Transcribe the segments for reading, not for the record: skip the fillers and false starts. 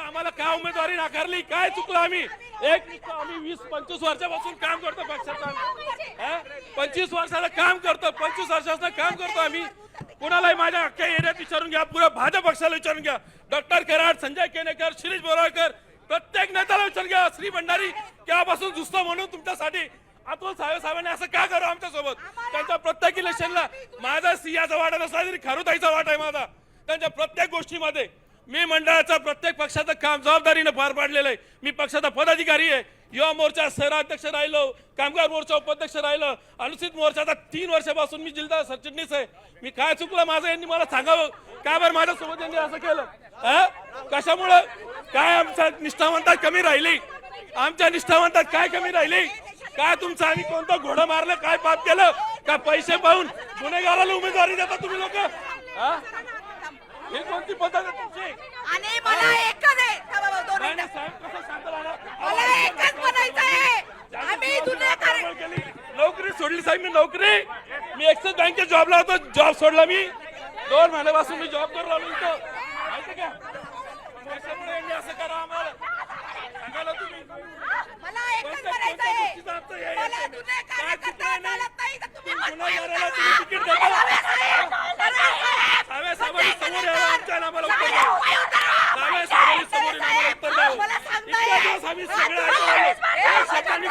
आम्हाला काय उमेदवारी नाकारली, काय चुकलं आम्ही? आम्ही 20-25 वर्षापासून काम करतो पक्षाचा, 25 वर्षाला काम करतो, 25 वर्षाचं काम करतो आम्ही. कोणालाही माझ्या अख्ख्या एरियात विचारून घ्या, पुऱ्या भाजप पक्षाला विचारून घ्या, डॉक्टर कराड, संजय केनेकर, शिरीष बोराळकर, प्रत्येक नेत्याला विचारून घ्या. श्री भंडारी केव्हापासून जुस्त म्हणून तुमच्यासाठी अतुल साहेबांनी असं का करू आमच्या सोबत? त्यांच्या प्रत्येक इलेक्शनला माझा सिंहाचा वाटा नसला तरी खारुताईचा वाटा आहे माझा त्यांच्या प्रत्येक गोष्टीमध्ये. मी मंडळाचा प्रत्येक पक्षाचं काम जबाबदारीने पार पाडलेलं आहे. मी पक्षाचा पदाधिकारी आहे, युवा मोर्चा शहराध्यक्ष राहिलो, कामगार मोर्चा उपाध्यक्ष राहिलो, अनुसूचित मोर्चाचा 3 वर्षापासून मी जिल्हा सरचिटणीस आहे. मी काय चुकलं माझं यांनी मला सांगावं, का बरं माझ्यासोबत यांनी असं केलं? कशामुळं? काय आमच्या निष्ठावंतात कमी राहिली? आमच्या निष्ठावंतात काय कमी राहिली? काय तुमचं आम्ही कोणतं घोडं मारलं, काय पाप केलं? का पैसे पाहून गुन्हेगाराला उमेदवारी देता तुम्ही लोक? ही कोणती पद्धत आहे तुमची? आणि मला एकच आहे, मला एकच म्हणायचं आहे, आम्ही नोकरी सोडली साहेब. मी एक्सिस बँकेत जॉबला होतो, जॉब सोडला मी. 2 महिन्यापासून मी जॉब करू लागलो इथं, माहिती का? कशामुळे यांनी असं करा आम्हाला सांगायला तुम्ही? मला एकच म्हणायचं आहे, मला जुने कार्यकर्ता चालत नाही तर तुम्ही गुन्हेगाराला तुम्ही तिकीट देता. सावे साहेबांनी समोर यावं आमच्या नावाला उत्तर द्यावं. सावे साहेबांनी समोर येऊन आम्हाला उत्तर द्यावं. इतक्या दिवस आम्ही सगळे शब्दांनी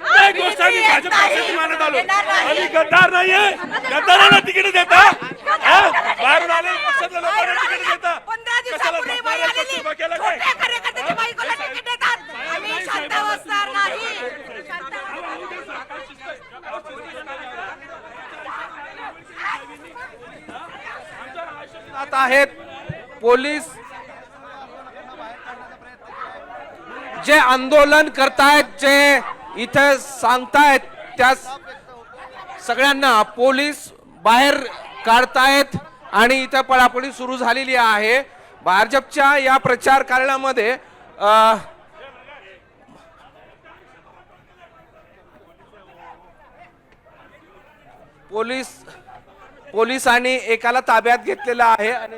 प्रत्येक गोष्ट आम्ही भाजप पक्षाची मानत आलो. आम्ही गद्दार नाहीये, गद्दारांना तिकीट देता, बाहेरून आले पक्षातल्या लोकांना तिकीट देता. 15 दिवसापूर्वी बाई आलेली, छोट्या कार्यकर्त्याची बायकोला तिकीट देतात. आम्ही शांत बसणार नाही. आहेत पोलीस जे आंदोलन करतायत, जे इथे सांगतायत, त्या सगळ्यांना पोलीस बाहेर काढतायत आणि इथे पळापळी सुरू झालेली आहे. भाजपच्या या प्रचार कार्यालयामध्ये पोलिसांनी एकाला ताब्यात घेतलेला आहे आणि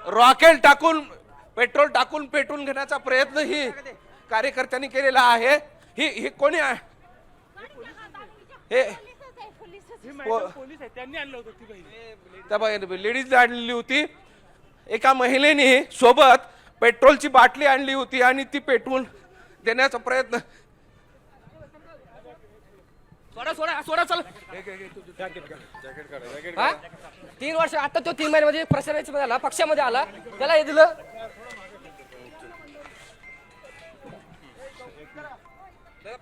रॉकेल टाकून, पेट्रोल टाकून पेटून घेण्याचा प्रयत्न ही कार्यकर्त्यांनी केलेला आहे. ही कोणी आहे? हे लेडीज आणलेली होती. एका महिलेने सोबत पेट्रोलची बाटली आणली होती आणि ती पेटवून देण्याचा प्रयत्न. सोडा चल. 3 वर्ष आता तो 3 महिन्यामध्ये प्रचारामध्ये आला, पक्षामध्ये आला, त्याला हे दिलं.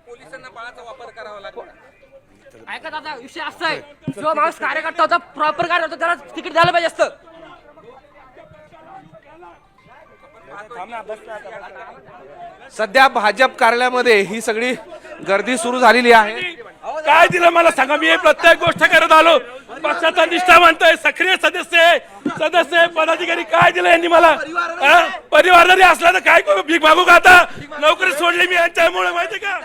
पोलिसांना बळाचा वापर करावा लागतो. ऐका दादा, विषय असा आहे, जो माणूस कार्यकर्ता होता, प्रॉपर कार्यकर्ता होता, त्याला तिकीट द्यायला पाहिजे असतं. सध्या भाजप कार्यालयामध्ये ही सगळी गर्दी सुरू झालेली आहे. काय दिलं मला सांगा? मी प्रत्येक गोष्ट करत आलो, पक्षाचा निष्ठावंत आहे, सक्रिय सदस्य पदाधिकारी. काय दिलं यांनी मला? परिवार जरी असला तर काय करू? भीक मागू का आता? नोकरी सोडली मी यांच्यामुळे, माहिती का?